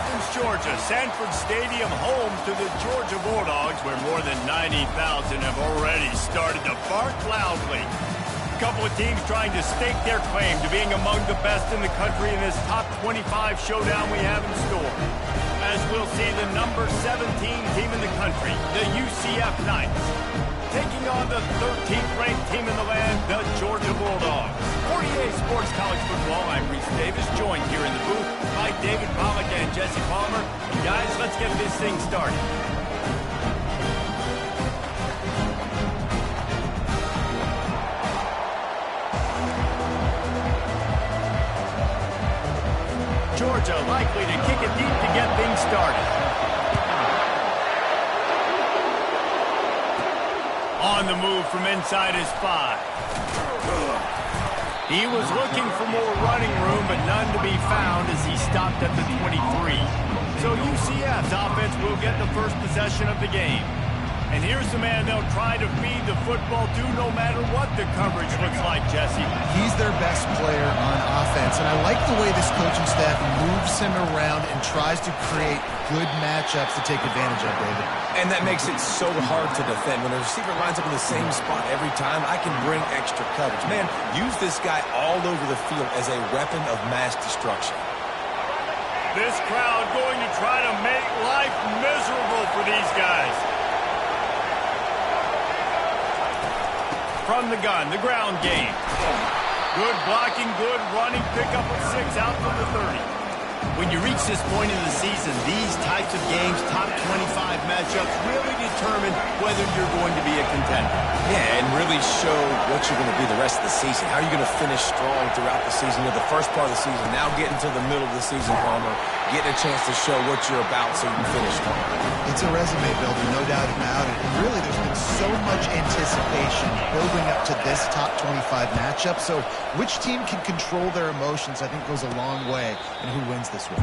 Athens, Georgia, Sanford Stadium, home to the Georgia Bulldogs, where more than 90,000 have already started to bark loudly. A couple of teams trying to stake their claim to being among the best in the country in this top 25 showdown we have in store. As we'll see the number 17 team in the country, the UCF Knights, taking on the 13th ranked team in the land, the Georgia Bulldogs. 48 Sports College Football, I'm Reese Davis, joined here in the booth by David Pollack and Jesse Palmer. And guys, let's get this thing started. Georgia likely to kick it deep to get things started. On the move from inside his 5. He was looking for more running room, but none to be found as he stopped at the 23. So UCF's offense will get the first possession of the game. And here's the man they'll try to feed the football to no matter what the coverage looks like, Jesse. He's their best player on offense, and I like the way this coaching staff moves him around and tries to create good matchups to take advantage of, David. And that makes it so hard to defend. When a receiver lines up in the same spot every time, I can bring extra coverage. Man, use this guy all over the field as a weapon of mass destruction. This crowd going to try to make life miserable for these guys. From the gun, the ground game. Good blocking, good running, pickup of 6 out from the 30. When you reach this point in the season, these types of games, top 25 matchups, really determine whether you're going to be a contender. Yeah, and really show what you're going to be the rest of the season. How are you going to finish strong throughout the season? You know, the first part of the season, now getting to the middle of the season, Palmer, getting a chance to show what you're about so you can finish strong. It's a resume builder, no doubt about it. And really, there's been so much anticipation building up to this top 25 matchup. So which team can control their emotions, I think, goes a long way in who wins this one.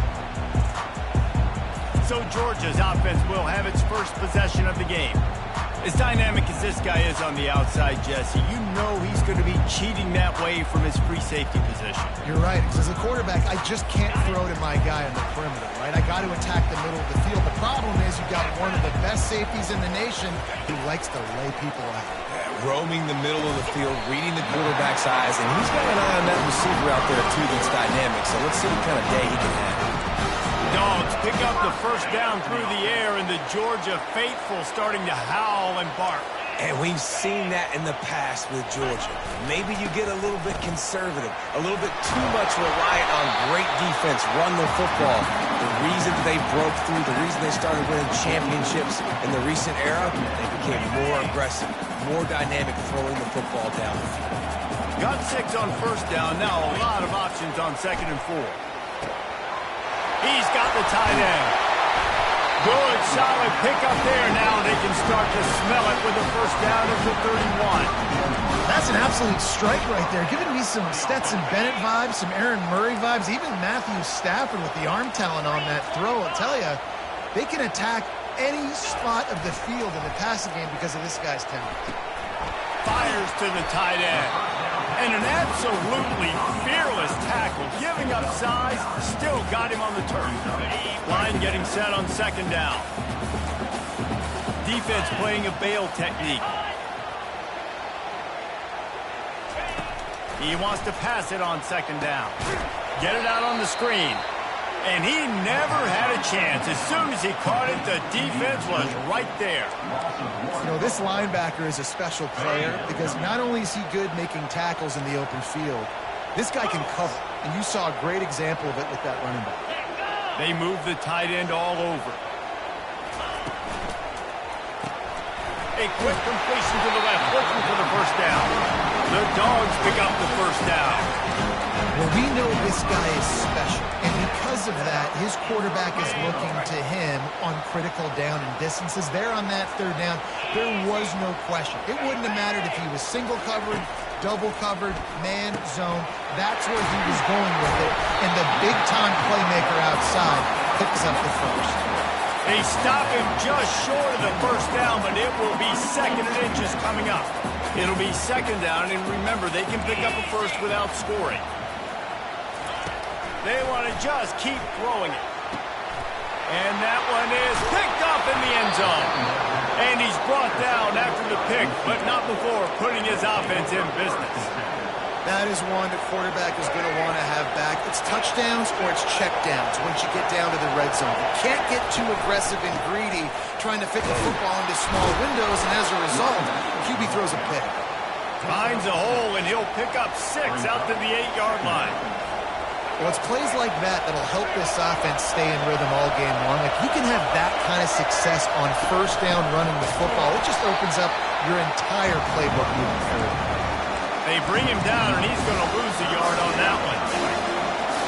So Georgia's offense will have its first possession of the game. As dynamic as this guy is on the outside, Jesse, you know he's going to be cheating that way from his free safety position. You're right, because as a quarterback, I just can't throw to my guy on the perimeter, right? I got to attack the middle of the field. The problem is you've got one of the best safeties in the nation who likes to lay people out. Roaming the middle of the field, reading the quarterback's eyes, and he's got an eye on that receiver out there, too, that's dynamic. So let's see what kind of day he can have. Dogs pick up the first down through the air, and the Georgia faithful starting to howl and bark. And we've seen that in the past with Georgia. Maybe you get a little bit conservative, a little bit too much reliant on great defense, run the football. The reason they broke through, the reason they started winning championships in the recent era, they became more aggressive, more dynamic throwing the football down the field. Got 6 on first down, now a lot of options on 2nd and 4. He's got the tight end. Good, solid pickup there. Now they can start to smell it with the first down at the 31. That's an absolute strike right there. Giving me some Stetson Bennett vibes, some Aaron Murray vibes, even Matthew Stafford with the arm talent on that throw. I'll tell you, they can attack any spot of the field in the passing game because of this guy's talent. Fires to the tight end. And an absolutely fearless tackle, giving up size, still got him on the turf. Line getting set on 2nd down. Defense playing a bail technique. He wants to pass it on 2nd down. Get it out on the screen. And he never had a chance. As soon as he caught it, the defense was right there. You know, this linebacker is a special player because not only is he good making tackles in the open field, this guy can cover. And you saw a great example of it with that running back. They move the tight end all over. A quick completion to the left, looking for the first down. The Dogs pick up the first down. Well, we know this guy is special, and because of that, his quarterback is looking to him on critical down and distances. There on that 3rd down, there was no question. It wouldn't have mattered if he was single covered, double covered, man, zone. That's where he was going with it, and the big-time playmaker outside picks up the first. They stop him just short of the first down, but it will be 2nd and inches coming up. It'll be 2nd down, and remember, they can pick up a first without scoring. They want to just keep throwing it. And that one is picked up in the end zone. And he's brought down after the pick, but not before putting his offense in business. That is one the quarterback is going to want to have back. It's touchdowns or it's checkdowns once you get down to the red zone. You can't get too aggressive and greedy trying to fit the football into small windows, and as a result, QB throws a pick. Finds a hole, and he'll pick up 6 out to the 8-yard line. Well, it's plays like that that'll help this offense stay in rhythm all game long. If you can have that kind of success on first down running the football, it just opens up your entire playbook moving forward. They bring him down, and he's going to lose a yard on that one.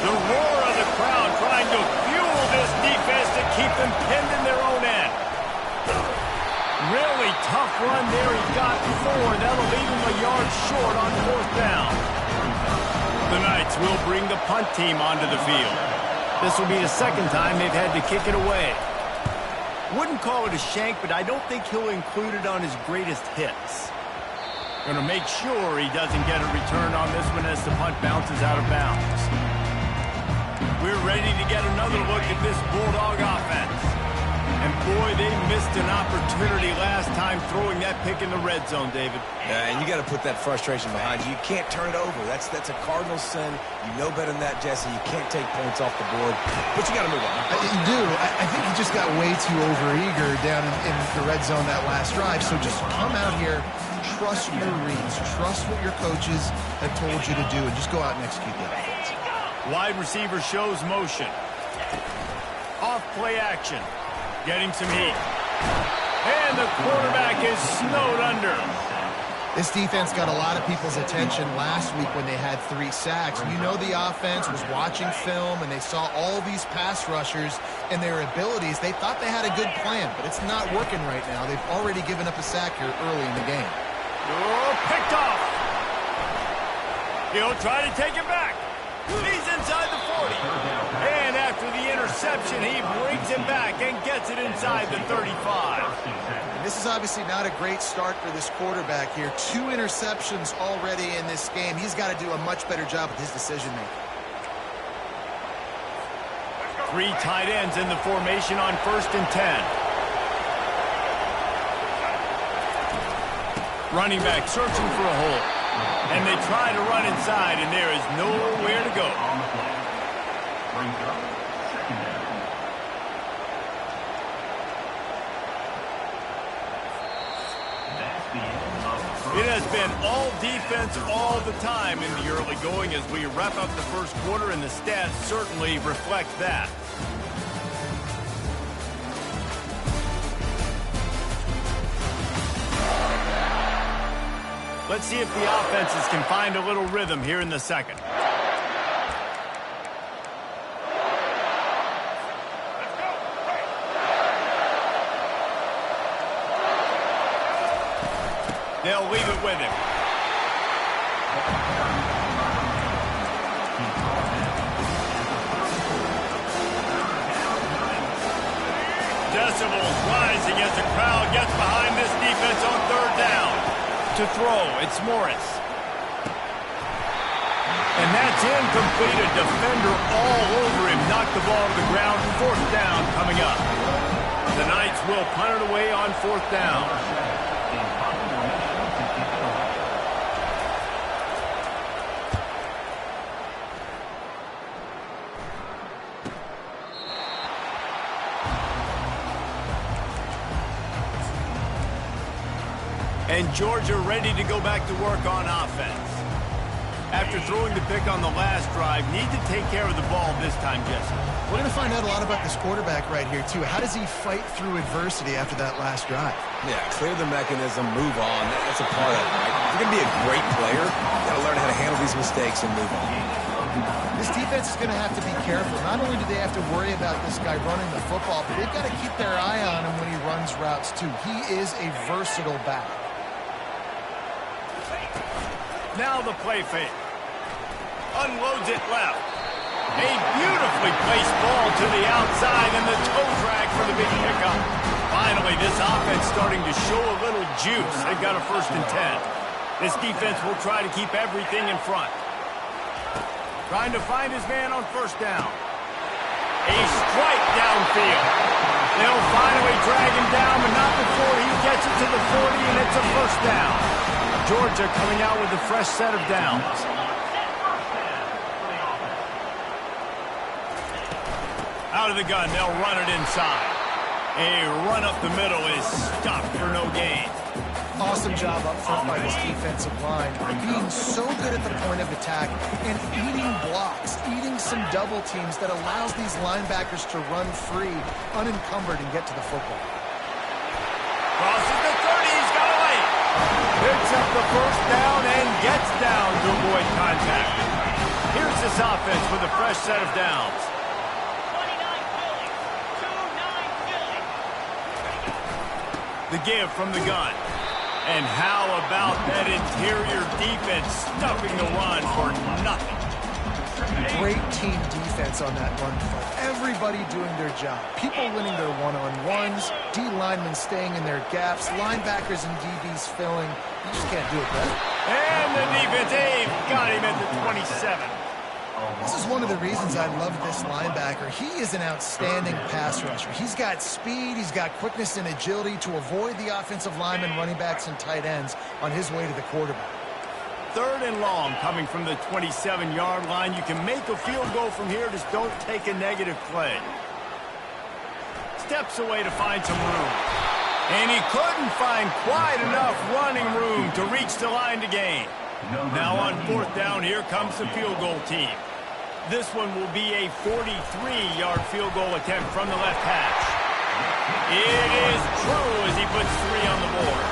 The roar of the crowd trying to fuel this defense to keep them pinned in their own end. Really tough run there. He got 4. That'll leave him a yard short on fourth down. The Knights will bring the punt team onto the field. This will be the second time they've had to kick it away. Wouldn't call it a shank, but I don't think he'll include it on his greatest hits. Going to make sure he doesn't get a return on this one as the punt bounces out of bounds. We're ready to get another look at this Bulldog offense. And boy, they missed an opportunity last time throwing that pick in the red zone, David. Yeah, and you got to put that frustration behind you. You can't turn it over. That's a cardinal sin. You know better than that, Jesse. You can't take points off the board, but you got to move on. You do. I think he just got way too overeager down in the red zone that last drive. So just come out here, trust your reads, trust what your coaches have told you to do, and just go out and execute that. Wide receiver shows motion. Off play action. Getting some heat. And the quarterback is snowed under. This defense got a lot of people's attention last week when they had 3 sacks. You know the offense was watching film, and they saw all these pass rushers and their abilities. They thought they had a good plan, but it's not working right now. They've already given up a sack here early in the game. Oh, picked off. He'll try to take it back. He's inside the 40. And after the interception, he brings it back and gets it inside the 35. And this is obviously not a great start for this quarterback here. 2 interceptions already in this game. He's got to do a much better job with his decision-making. 3 tight ends in the formation on 1st and 10. Running back searching for a hole. And they try to run inside, and there is nowhere to go. It has been all defense all the time in the early going as we wrap up the first quarter, and the stats certainly reflect that. Let's see if the offenses can find a little rhythm here in the second. They'll leave it with him. Decibels rising as the crowd gets behind this defense on 3rd down. To throw, it's Morris. And that's incomplete. A defender all over him. Knocked the ball to the ground. 4th down coming up. The Knights will punt it away on 4th down. And Georgia ready to go back to work on offense. After throwing the pick on the last drive, need to take care of the ball this time, Jesse. We're going to find out a lot about this quarterback right here, too. How does he fight through adversity after that last drive? Yeah, clear the mechanism, move on. That's a part of it, right? If you're going to be a great player, you got to learn how to handle these mistakes and move on. This defense is going to have to be careful. Not only do they have to worry about this guy running the football, but they've got to keep their eye on him when he runs routes, too. He is a versatile back. Now the play fake. Unloads it left. A beautifully placed ball to the outside and the toe drag for the big pickup. Finally, this offense starting to show a little juice. They've got a 1st and 10. This defense will try to keep everything in front. Trying to find his man on 1st down. A strike downfield. They'll finally drag him down, but not before he gets it to the 40, and it's a first down. Georgia coming out with a fresh set of downs. Out of the gun, they'll run it inside. A run up the middle is stopped for no gain. Awesome job up front by this defensive line. Being so good at the point of attack and eating blocks, eating some double teams that allows these linebackers to run free, unencumbered, and get to the football. Crosses the 30, he's got a lane. Picks up the first down and gets down to avoid contact. Here's this offense with a fresh set of downs. The give from the gun. And how about that interior defense stuffing the run for nothing? Great team defense on that run play. Everybody doing their job. People winning their one-on-ones, D linemen staying in their gaps, linebackers and DBs filling. You just can't do it better. And the defense, Abe, got him at the 27. This is one of the reasons I love this linebacker. He is an outstanding pass rusher. He's got speed, he's got quickness and agility to avoid the offensive linemen, running backs, and tight ends on his way to the quarterback. Third and long coming from the 27-yard line. You can make a field goal from here, just don't take a negative play. Steps away to find some room. And he couldn't find quite enough running room to reach the line to gain. Now on fourth down, here comes the field goal team. This one will be a 43-yard field goal attempt from the left hash. It is true as he puts 3 on the board.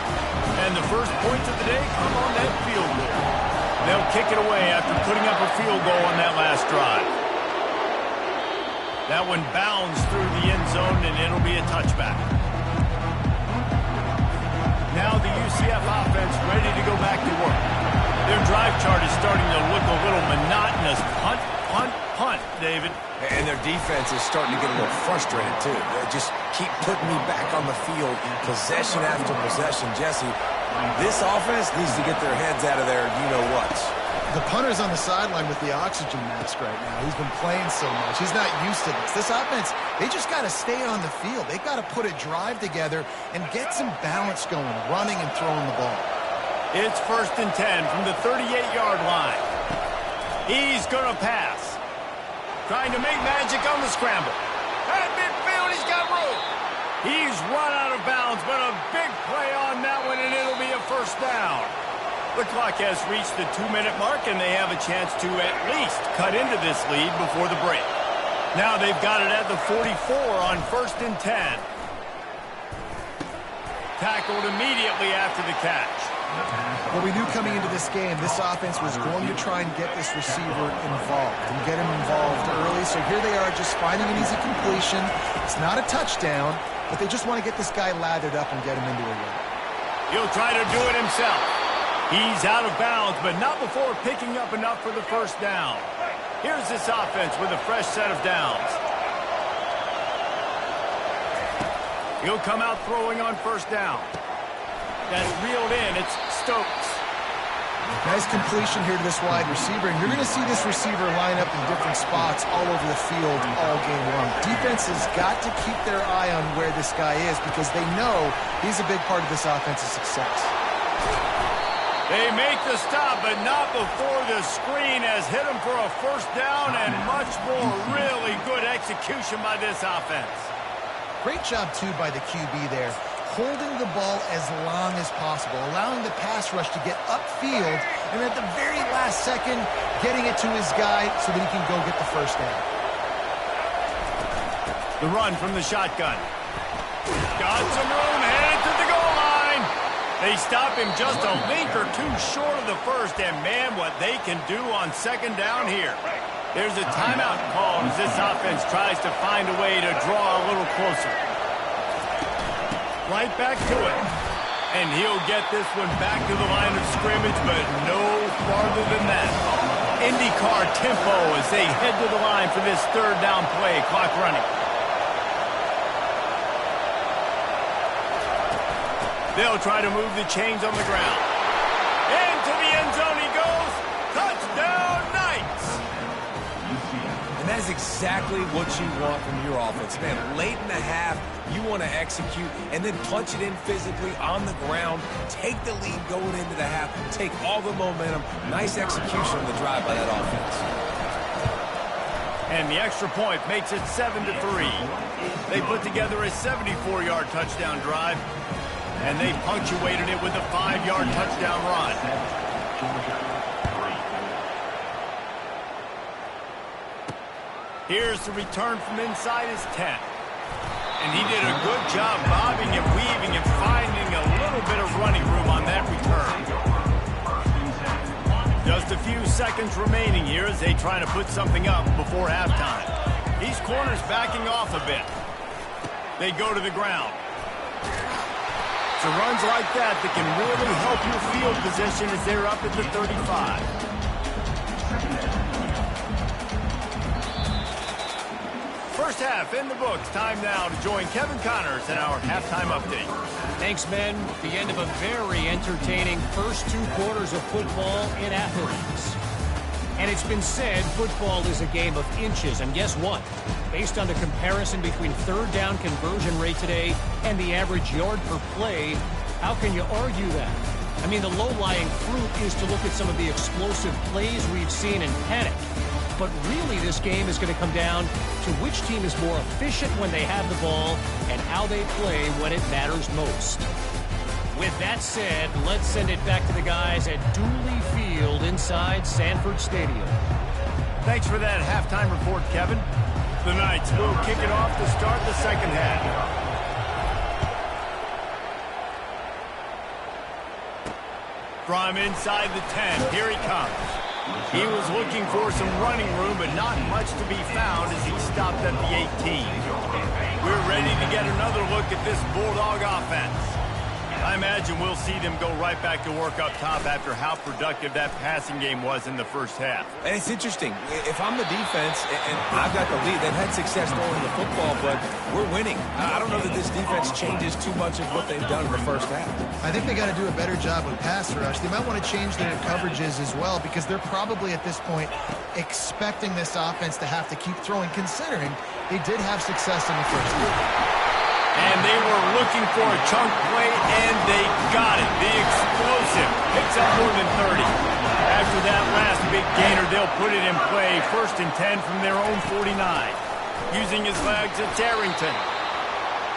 And the first points of the day come on that field goal. They'll kick it away after putting up a field goal on that last drive. That one bounds through the end zone, and it'll be a touchback. Now the UCF offense ready to go back to work. Their drive chart is starting to look a little monotonous. Punt, punt, punt, David. And their defense is starting to get a little frustrated, too. They just keep putting me back on the field, possession after possession. Jesse, this offense needs to get their heads out of their you-know-whats. The punter's on the sideline with the oxygen mask right now. He's been playing so much. He's not used to this. This offense, they just got to stay on the field. They've got to put a drive together and get some balance going, running and throwing the ball. It's 1st and 10 from the 38-yard line. He's going to pass. Trying to make magic on the scramble. At midfield, he's got room. He's run out of bounds, but a big play on that one, and it'll be a first down. The clock has reached the 2-minute mark, and they have a chance to at least cut into this lead before the break. Now they've got it at the 44 on 1st and 10. Tackled immediately after the catch. Well, we knew coming into this game, this offense was going to try and get this receiver involved and get him involved early. So here they are just finding an easy completion. It's not a touchdown, but they just want to get this guy lathered up and get him into a run. He'll try to do it himself. He's out of bounds, but not before picking up enough for the first down. Here's this offense with a fresh set of downs. He'll come out throwing on first down. That's reeled in. It's Stokes. Nice completion here to this wide receiver, and you're going to see this receiver line up in different spots all over the field all game long. Defense has got to keep their eye on where this guy is because they know he's a big part of this offense's success. They make the stop, but not before the screen has hit him for a first down and much more really good execution by this offense. Great job, too, by the QB there. Holding the ball as long as possible, allowing the pass rush to get upfield, and at the very last second, getting it to his guy so that he can go get the first down. The run from the shotgun. Got some room, headed to the goal line. They stop him just a link or two short of the first, and man, what they can do on second down here. There's a timeout called as this offense tries to find a way to draw a little closer. Right back to it. And he'll get this one back to the line of scrimmage, but no farther than that. IndyCar tempo as they head to the line for this third down play. Clock running. They'll try to move the chains on the ground. Into the end zone he goes. Touchdown, Knights! And that is exactly what you want from your offense. Man, late in the half, you want to execute and then punch it in physically on the ground, take the lead going into the half, take all the momentum. Nice execution on the drive by that offense. And the extra point makes it 7-3. They put together a 74-yard touchdown drive, and they punctuated it with a 5-yard touchdown run. Here's the return from inside his 10. And he did a good job bobbing and weaving and finding a little bit of running room on that return. Just a few seconds remaining here as they try to put something up before halftime. These corners backing off a bit. They go to the ground. So runs like that can really help your field position as they're up at the 35. First half in the books. Time now to join Kevin Connors in our halftime update. Thanks, men. The end of a very entertaining first 2 quarters of football in Athens. And it's been said football is a game of inches. And guess what? Based on the comparison between third down conversion rate today and the average yard per play, how can you argue that? I mean, the low-lying fruit is to look at some of the explosive plays we've seen in panic. But really, this game is going to come down to which team is more efficient when they have the ball and how they play when it matters most. With that said, let's send it back to the guys at Dooley Field inside Sanford Stadium. Thanks for that halftime report, Kevin. The Knights will kick it off to start the second half. From inside the 10, here he comes. He was looking for some running room, but not much to be found as he stopped at the 18. We're ready to get another look at this Bulldog offense. I imagine we'll see them go right back to work up top after how productive that passing game was in the first half. And it's interesting. If I'm the defense and I've got the lead, they've had success throwing the football, but we're winning. I don't know that this defense changes too much of what they've done in the first half. I think they got to do a better job with pass rush. They might want to change their coverages as well because they're probably at this point expecting this offense to have to keep throwing, considering they did have success in the first half. And they were looking for a chunk play, and they got it. The explosive picks up more than 30. After that last big gainer, they'll put it in play. 1st and 10 from their own 49. Using his legs, it's Arrington.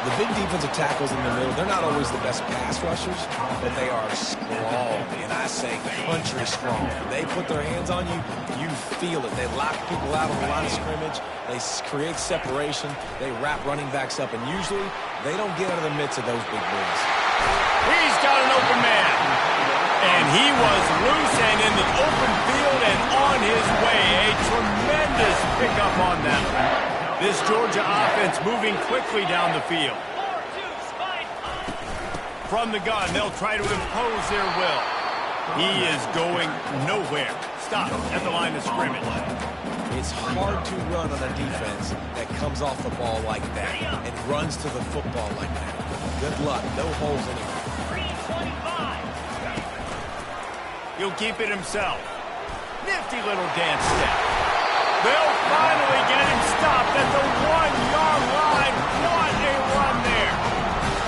The big defensive tackles in the middle, they're not always the best pass rushers, but they are strong, and I say country strong. They put their hands on you, you feel it. They lock people out on the line of scrimmage. They create separation. They wrap running backs up, and usually they don't get out of the midst of those big boys. He's got an open man. And he was loose and in the open field and on his way. A tremendous pickup on that. This Georgia offense moving quickly down the field. From the gun, they'll try to impose their will. He is going nowhere. Stop at the line of scrimmage. It's hard to run on a defense that comes off the ball like that and runs to the football like that. Good luck. No holes anywhere. He'll keep it himself. Nifty little dance step. They'll finally get him stopped at the 1-yard line. What a run there.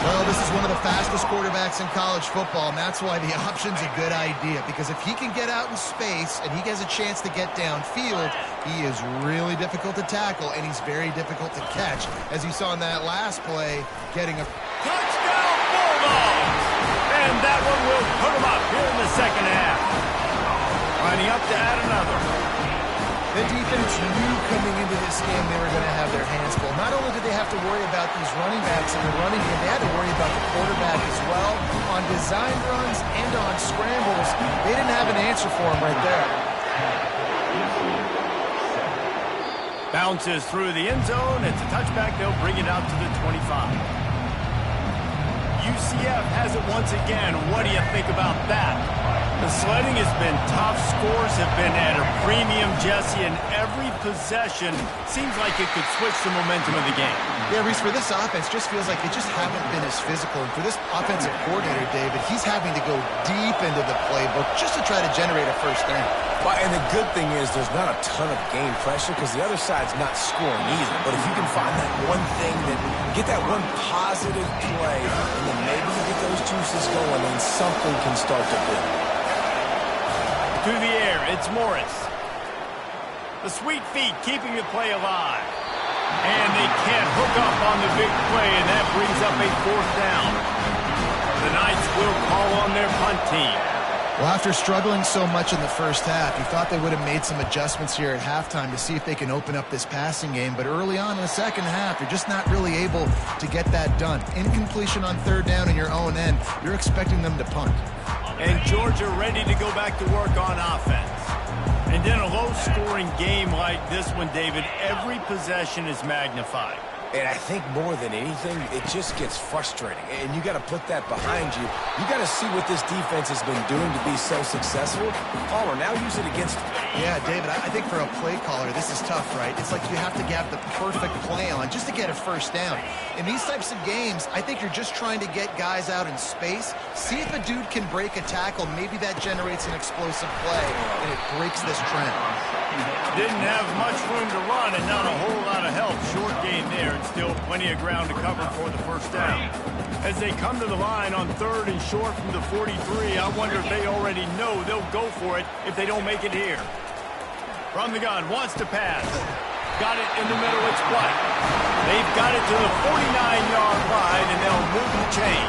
Well, this is one of the fastest quarterbacks in college football, and that's why the option's a good idea, because if he can get out in space and he has a chance to get downfield, he is really difficult to tackle, and he's very difficult to catch, as you saw in that last play, getting a touchdown Bulldogs! And that one will put him up here in the second half. Lining up to add another. The defense knew coming into this game they were going to have their hands full. Not only did they have to worry about these running backs in the running game, they had to worry about the quarterback as well. On design runs and on scrambles, they didn't have an answer for him right there. Bounces through the end zone. It's a touchback. They'll bring it out to the 25. UCF has it once again. What do you think about that? The sledding has been tough. Scores have been at a premium, Jesse, and every possession seems like it could switch the momentum of the game. Yeah, Reese, for this offense, just feels like they just haven't been as physical. And for this offensive coordinator, David, he's having to go deep into the playbook just to try to generate a first down. Well, and the good thing is there's not a ton of game pressure because the other side's not scoring either. But if you can find that one thing, get that one positive play, and then maybe you get those juices going, and something can start to build. To the air, it's Morris. The sweet feet keeping the play alive. And they can't hook up on the big play, and that brings up a 4th down. The Knights will call on their punt team. Well, after struggling so much in the first half, you thought they would have made some adjustments here at halftime to see if they can open up this passing game. But early on in the second half, you're just not really able to get that done. Incompletion on 3rd down in your own end, you're expecting them to punt. And Georgia ready to go back to work on offense. And in a low-scoring game like this one, David, every possession is magnified. And I think more than anything, it just gets frustrating. And you got to put that behind you. You got to see what this defense has been doing to be so successful. Caller, now use it against them. Yeah, David, I think for a play caller, this is tough, right? It's like you have to have the perfect play on just to get a 1st down. In these types of games, I think you're just trying to get guys out in space, see if a dude can break a tackle. Maybe that generates an explosive play, and it breaks this trend. Didn't have much room to run and not a whole lot of help. Short gain there and still plenty of ground to cover for the 1st down. As they come to the line on 3rd and short from the 43, I wonder if they already know they'll go for it if they don't make it here. From the gun, wants to pass. Got it in the middle, it's White. They've got it to the 49-yard line, and they'll move the chain.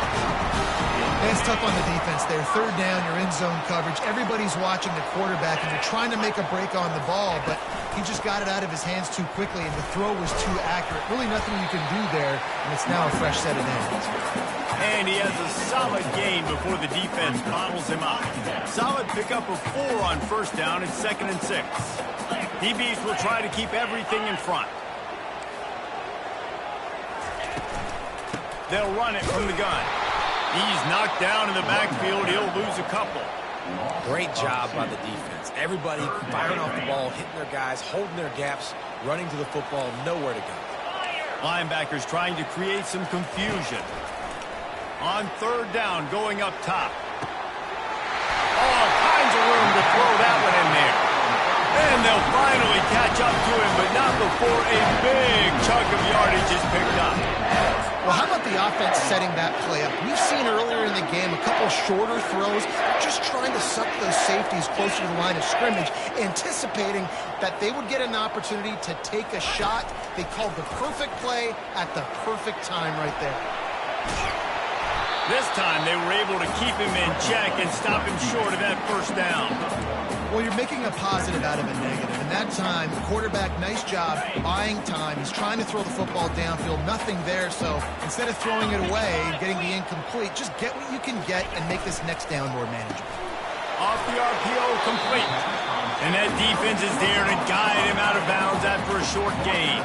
It's tough on the defense there. 3rd down, you're in zone coverage. Everybody's watching the quarterback, and you're trying to make a break on the ball, but he just got it out of his hands too quickly, and the throw was too accurate. Really nothing you can do there, and it's now a fresh set of downs. And he has a solid gain before the defense bottles him up. Solid pickup of 4 on 1st down and 2nd and 6. DBs will try to keep everything in front. They'll run it from the gun. He's knocked down in the backfield. He'll lose a couple. Great job by the defense. Everybody firing off the ball, hitting their guys, holding their gaps, running to the football, nowhere to go. Linebackers trying to create some confusion. On 3rd down, going up top. All kinds of room to throw that one in there. And they'll finally catch up to him, but not before a big chunk of yardage is picked up. Well, how about the offense setting that play up? We've seen earlier in the game a couple shorter throws, just trying to suck those safeties closer to the line of scrimmage, anticipating that they would get an opportunity to take a shot. They called the perfect play at the perfect time right there. This time they were able to keep him in check and stop him short of that 1st down. Well, you're making a positive out of a negative. And that time, the quarterback, nice job buying time. He's trying to throw the football downfield. Nothing there. So instead of throwing it away and getting the incomplete, just get what you can get and make this next down more manageable. Off the RPO, complete. And that defense is there to guide him out of bounds after a short gain.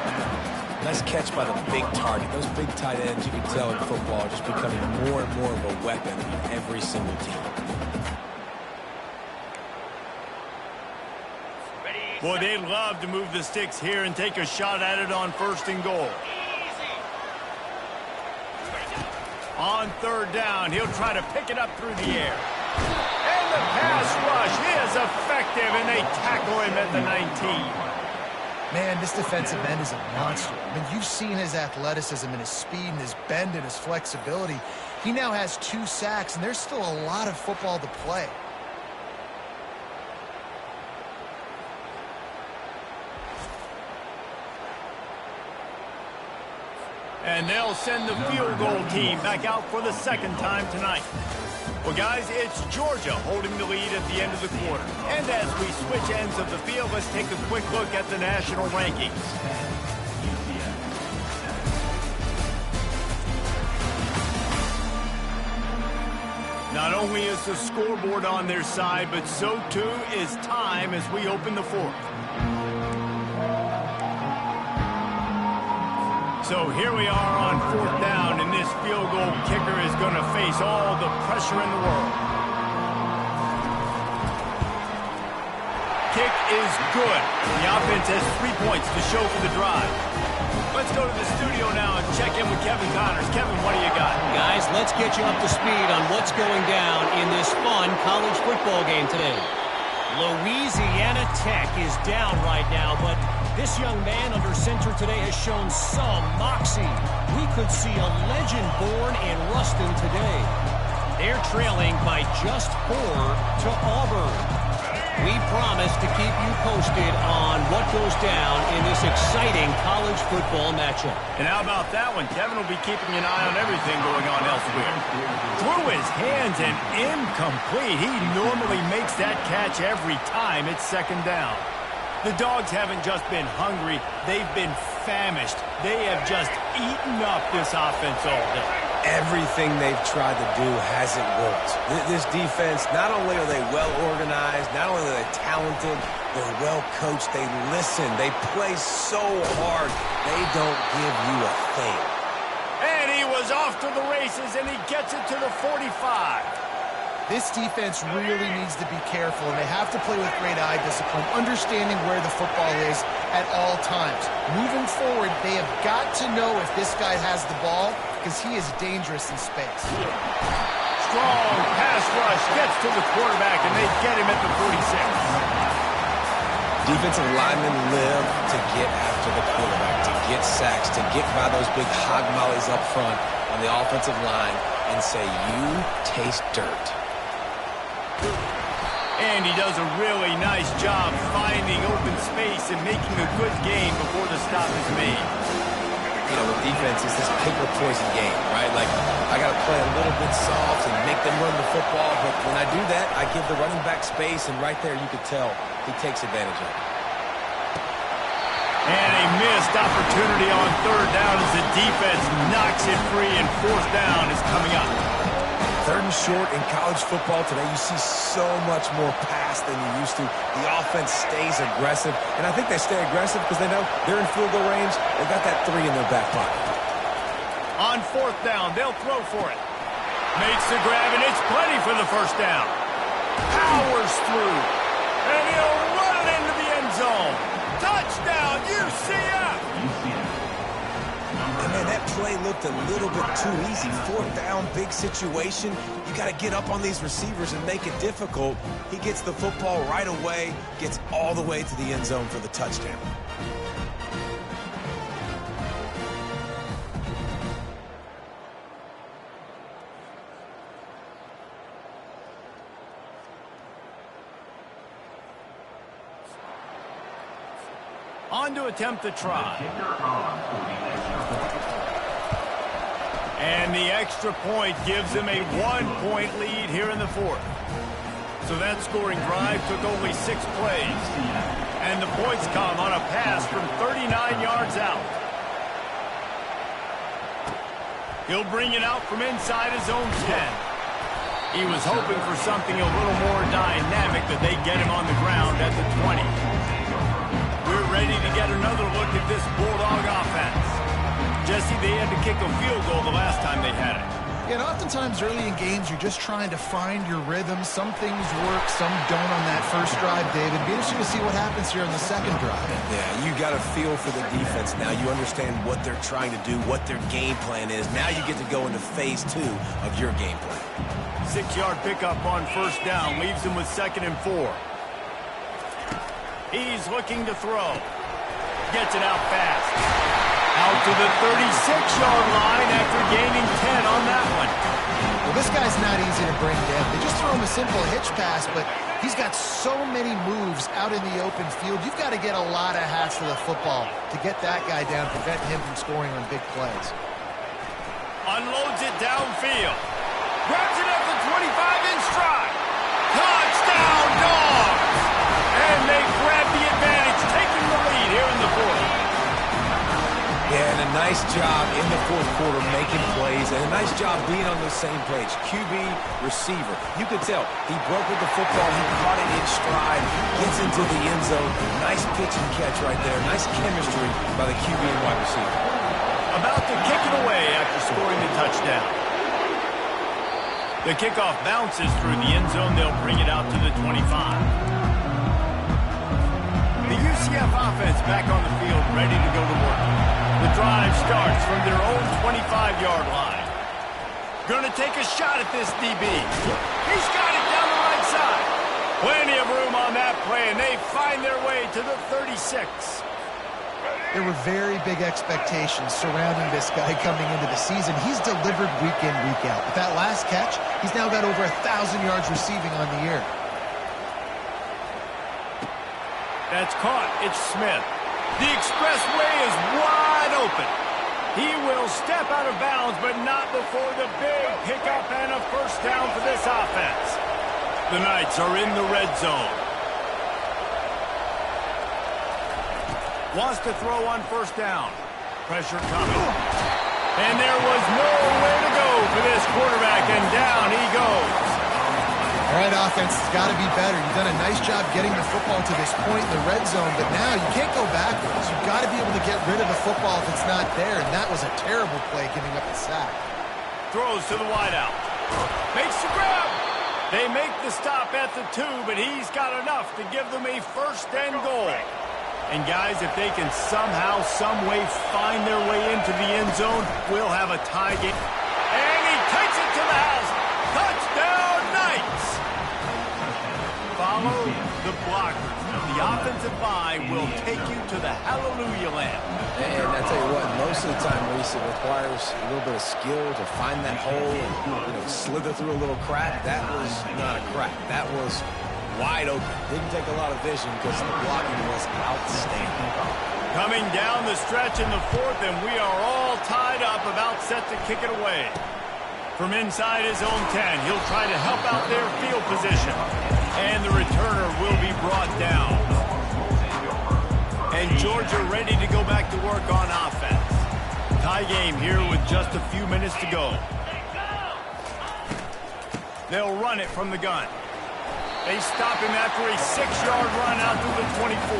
Nice catch by the big target. Those big tight ends, you can tell in football, are just becoming more and more of a weapon on every single team. Boy, they'd love to move the sticks here and take a shot at it on 1st and goal. On 3rd down, he'll try to pick it up through the air. And the pass rush is effective, and they tackle him at the 19. Man, this defensive end is a monster. I mean, you've seen his athleticism and his speed and his bend and his flexibility. He now has 2 sacks, and there's still a lot of football to play. And they'll send the field goal team back out for the 2nd time tonight. Well, guys, it's Georgia holding the lead at the end of the quarter. And as we switch ends of the field, let's take a quick look at the national rankings. Not only is the scoreboard on their side, but so too is time as we open the 4th. So here we are on 4th down, and this field goal kicker is going to face all the pressure in the world. Kick is good. The offense has 3 points to show for the drive. Let's go to the studio now and check in with Kevin Connors. Kevin, what do you got? Guys, let's get you up to speed on what's going down in this fun college football game today. Louisiana Tech is down right now, but this young man under center today has shown some moxie. We could see a legend born in Ruston today. They're trailing by just 4 to Auburn. We promise to keep you posted on what goes down in this exciting college football matchup. And how about that one? Kevin will be keeping an eye on everything going on elsewhere. Through his hands and incomplete. He normally makes that catch every time it's second down. The Dogs haven't just been hungry. They've been famished. They have just eaten up this offense all day. Everything they've tried to do hasn't worked. This defense, not only are they well organized, not only are they talented, they're well coached, they listen, they play so hard, they don't give you a thing. And he was off to the races, and he gets it to the 45. This defense really needs to be careful, and they have to play with great eye discipline, understanding where the football is at all times. Moving forward, they have got to know if this guy has the ball, because he is dangerous in space. Strong pass rush gets to the quarterback, and they get him at the 46. Defensive linemen live to get after the quarterback, to get sacks, to get by those big hog mollies up front on the offensive line and say, you taste dirt. And he does a really nice job finding open space and making a good gain before the stop is made. You know, with defense, it's this pick or poison game, right? Like, I got to play a little bit soft and make them run the football, but when I do that, I give the running back space, and right there you could tell he takes advantage of it. And a missed opportunity on third down as the defense knocks it free, and fourth down is coming up. Third and short in college football today, you see so much more pass than you used to. The offense stays aggressive, and I think they stay aggressive because they know they're in field goal range. They've got that 3 in their back pocket. On fourth down, they'll throw for it. Makes the grab, and it's plenty for the first down. Powers through, and he'll run it into the end zone. Touchdown, UCF! And man, that play looked a little bit too easy. Fourth down, big situation. You got to get up on these receivers and make it difficult. He gets the football right away, gets all the way to the end zone for the touchdown. On to attempt the try. And the extra point gives them a 1-point lead here in the fourth. So that scoring drive took only 6 plays. And the points come on a pass from 39 yards out. He'll bring it out from inside his own 10. He was hoping for something a little more dynamic, that they get him on the ground at the 20. We're ready to get another look at this Bulldog offense. Jesse, they had to kick a field goal the last time they had it. Yeah, and oftentimes early in games, you're just trying to find your rhythm. Some things work, some don't on that first drive, David. Be interesting to see what happens here on the second drive. Yeah, you got a feel for the defense now. You understand what they're trying to do, what their game plan is. Now you get to go into phase 2 of your game plan. 6-yard pickup on first down leaves him with 2nd and 4. He's looking to throw. Gets it out fast. Out to the 36-yard line after gaining 10 on that one. Well, this guy's not easy to bring down. They just throw him a simple hitch pass, but he's got so many moves out in the open field. You've got to get a lot of hats to the football to get that guy down, prevent him from scoring on big plays. Unloads it downfield. Grabs it at the 25 in stride. Touchdown, Dogs! And they grab the advantage, taking the lead here in the fourth. Yeah, and a nice job in the fourth quarter making plays, and a nice job being on the same page. QB, receiver. You could tell he broke with the football. He caught it in stride, gets into the end zone. Nice pitch and catch right there. Nice chemistry by the QB and wide receiver. About to kick it away after scoring the touchdown. The kickoff bounces through the end zone. They'll bring it out to the 25. The UCF offense back on the field, ready to go to work. The drive starts from their own 25-yard line. Going to take a shot at this DB. He's got it down the right side. Plenty of room on that play, and they find their way to the 36. There were very big expectations surrounding this guy coming into the season. He's delivered week in, week out. With that last catch, he's now got over 1,000 yards receiving on the year. That's caught. It's Smith. The expressway is wide open. He will step out of bounds, but not before the big pickup and a first down for this offense. The Knights are in the red zone. Wants to throw on first down. Pressure coming. And there was nowhere to go for this quarterback, and down he goes. All right, offense has got to be better. You've done a nice job getting the football to this point in the red zone, but now you can't go backwards. You've got to be able to get rid of the football if it's not there, and that was a terrible play giving up a sack. Throws to the wideout. Makes the grab. They make the stop at the 2, but he's got enough to give them a first and goal. And guys, if they can somehow, some way find their way into the end zone, we'll have a tie game. And he takes it to the house. Touchdown, Knights! Follow the blockers. The offensive line will take you to the hallelujah land. And I tell you what, most of the time, Reese, it requires a little bit of skill to find that hole and slither through a little crack. That was not a crack. That was wide open. Didn't take a lot of vision because the blocking was outstanding. Coming down the stretch in the 4th, and we are all tied up, about set to kick it away. From inside his own 10, he'll try to help out their field position. And the returner will be brought down. And Georgia ready to go back to work on offense. Tie game here with just a few minutes to go. They'll run it from the gun. They stop him after a 6-yard run out to the 24.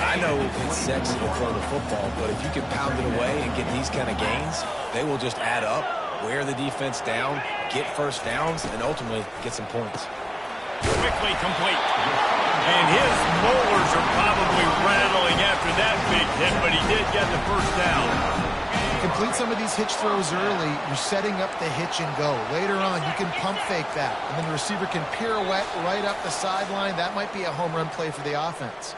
I know it's sexy to throw the football, but if you can pound it away and get these kind of gains, they will just add up, wear the defense down, get first downs, and ultimately get some points. Quickly complete. And his molars are probably rattling after that big hit, but he did get the first down. Complete some of these hitch throws early, you're setting up the hitch and go. Later on, you can pump fake that, and then the receiver can pirouette right up the sideline. That might be a home run play for the offense.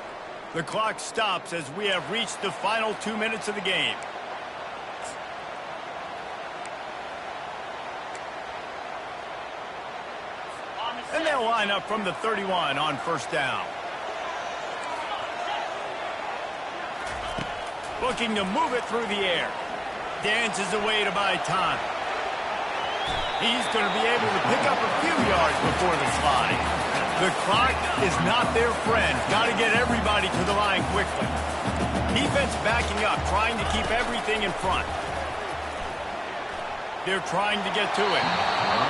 The clock stops as we have reached the final 2 minutes of the game. And they'll line up from the 31 on first down. Looking to move it through the air. Dances away to buy time. He's going to be able to pick up a few yards before the slide. The clock is not their friend. Got to get everybody to the line quickly. Defense backing up, trying to keep everything in front. They're trying to get to it.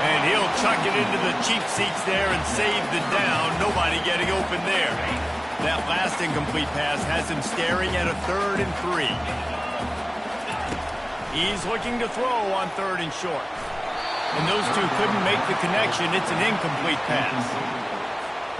And he'll chuck it into the cheap seats there and save the down. Nobody getting open there. That last incomplete pass has him staring at a 3rd and 3. He's looking to throw on 3rd and short. And those two couldn't make the connection. It's an incomplete pass.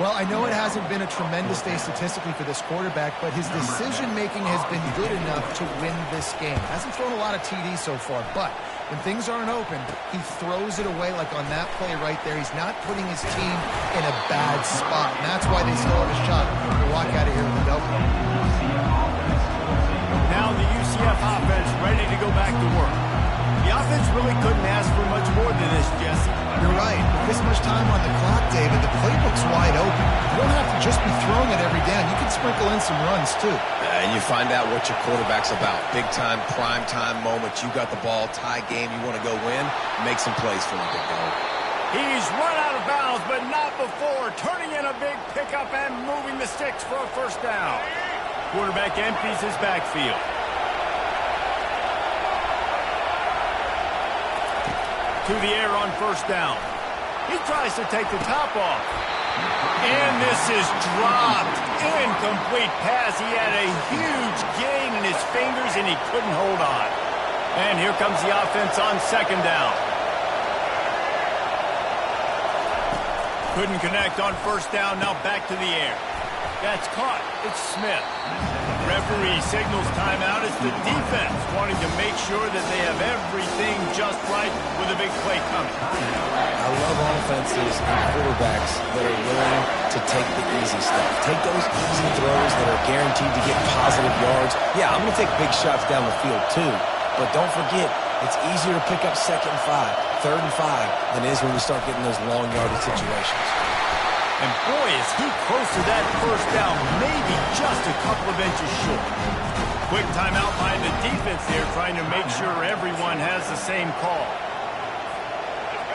Well, I know it hasn't been a tremendous day statistically for this quarterback, but his decision-making has been good enough to win this game. Hasn't thrown a lot of TDs so far, but when things aren't open, he throws it away like on that play right there. He's not putting his team in a bad spot, and that's why they still have a shot to walk out of here with a W. Now the UCF offense ready to go back to work. The offense really couldn't ask for much more than this, Jesse. You're right. With this much time on the clock, David, the playbook's wide open. You don't have to just be throwing it every down. You can sprinkle in some runs, too. And you find out what your quarterback's about. Big-time, prime-time moment. You got the ball, tie game, you want to go win, make some plays for the big dog. He's run out of bounds, but not before. Turning in a big pickup and moving the sticks for a first down. Quarterback empties his backfield. To the air on first down. He tries to take the top off. And this is dropped. Incomplete pass. He had a huge gain in his fingers, and he couldn't hold on. And here comes the offense on second down. Couldn't connect on first down. Now back to the air. That's caught. It's Smith. Referee signals timeout. It's the defense wanting to make sure that they have everything just right with a big play coming. I love offenses and quarterbacks that are willing to take the easy stuff. Take those easy throws that are guaranteed to get positive yards. Yeah, I'm going to take big shots down the field too. But don't forget, it's easier to pick up 2nd and 5, 3rd and 5 than it is when we start getting those long yardage situations. And boy, is he close to that first down, maybe just a couple of inches short. Quick timeout by the defense there, trying to make sure everyone has the same call.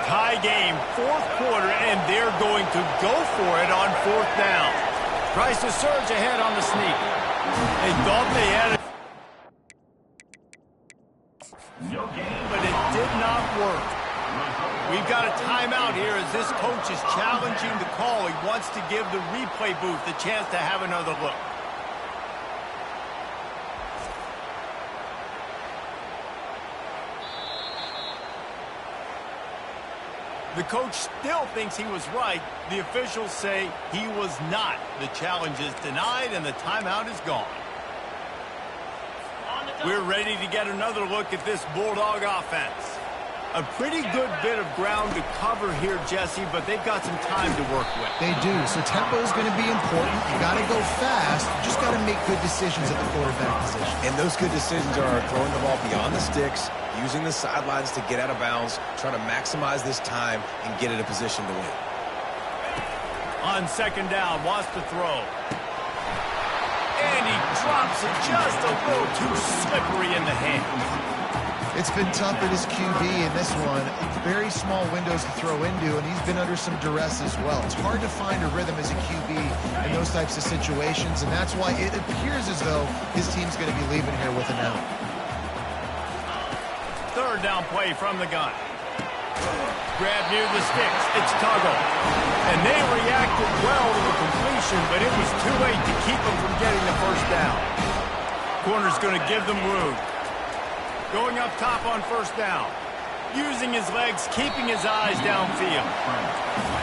Tie game, 4th quarter, and they're going to go for it on 4th down. Tries to surge ahead on the sneak. They thought they had it, but it did not work. We've got a timeout here as this coach is challenging the call. He wants to give the replay booth the chance to have another look. The coach still thinks he was right. The officials say he was not. The challenge is denied and the timeout is gone. We're ready to get another look at this Bulldog offense. A pretty good bit of ground to cover here, Jesse, but they've got some time to work with. They do, so tempo is going to be important. You got to go fast. You just got to make good decisions at the quarterback position. And those good decisions are throwing the ball beyond the sticks, using the sidelines to get out of bounds, trying to maximize this time and get in a position to win. On 2nd down, wants to throw. And he drops it just a little too slippery in the hand. It's been tough at his QB in this one. Very small windows to throw into, and he's been under some duress as well. It's hard to find a rhythm as a QB in those types of situations, and that's why it appears as though his team's going to be leaving here with an out. 3rd down play from the gun. Grab near the sticks. It's Tuggle. And they reacted well to the completion, but it was too late to keep them from getting the first down. Corner's going to give them room. Going up top on 1st down. Using his legs, keeping his eyes downfield.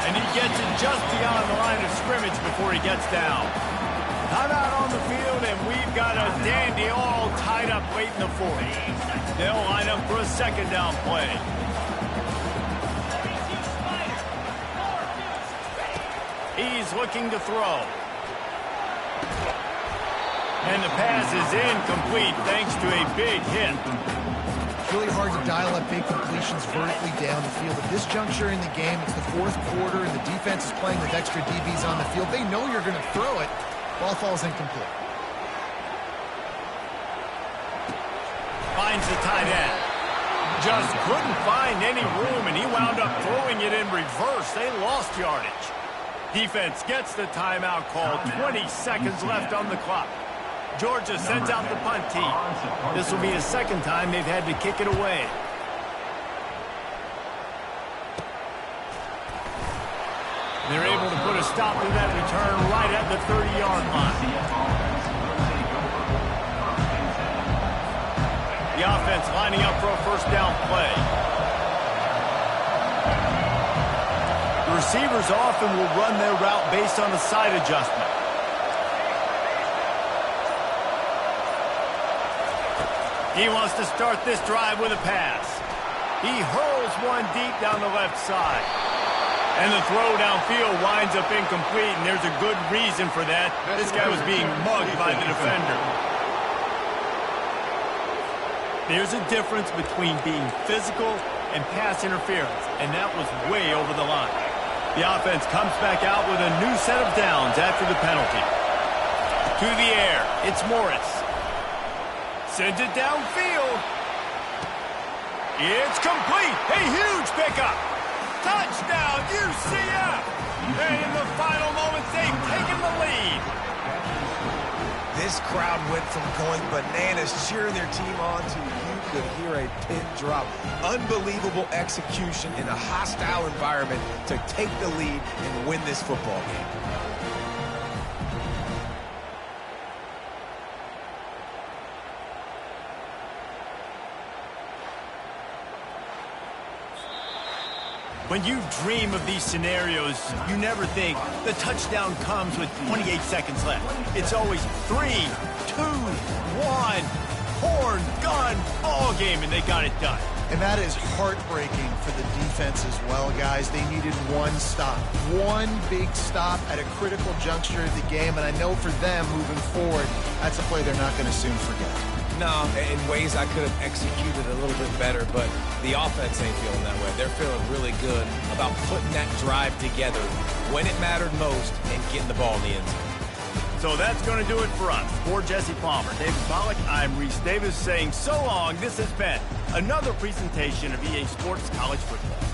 And he gets it just beyond the line of scrimmage before he gets down. Timeout on the field, and we've got a dandy all tied up late in the 4th. They'll line up for a 2nd down play. He's looking to throw. And the pass is incomplete thanks to a big hit. It's really hard to dial up big completions vertically down the field. At this juncture in the game, it's the 4th quarter, and the defense is playing with extra DBs on the field. They know you're going to throw it. Ball falls incomplete. Finds the tight end. Just couldn't find any room, and he wound up throwing it in reverse. They lost yardage. Defense gets the timeout call. 20 seconds left on the clock. Georgia sends out the punt team. This will be the 2nd time they've had to kick it away. They're able to put a stop to that return right at the 30-yard line. The offense lining up for a 1st down play. The receivers often will run their route based on a side adjustment. He wants to start this drive with a pass. He hurls one deep down the left side. And the throw downfield winds up incomplete, and there's a good reason for that. This guy was being mugged by the defender. There's a difference between being physical and pass interference, and that was way over the line. The offense comes back out with a new set of downs after the penalty. To the air, it's Morris. Sends it downfield. It's complete. A huge pickup. Touchdown, UCF. And in the final moments, they've taken the lead. This crowd went from going bananas cheering their team on to you could hear a pin drop. Unbelievable execution in a hostile environment to take the lead and win this football game. When you dream of these scenarios, you never think the touchdown comes with 28 seconds left. It's always 3, 2, 1, horn, gun, ball game, and they got it done. And that is heartbreaking for the defense as well, guys. They needed one stop, one big stop at a critical juncture of the game, and I know for them moving forward, that's a play they're not going to soon forget. No, in ways I could have executed a little bit better, but the offense ain't feeling that way. They're feeling really good about putting that drive together when it mattered most and getting the ball in the end zone. So that's going to do it for us. For Jesse Palmer, David Pollack, I'm Reese Davis saying so long. This has been another presentation of EA Sports College Football.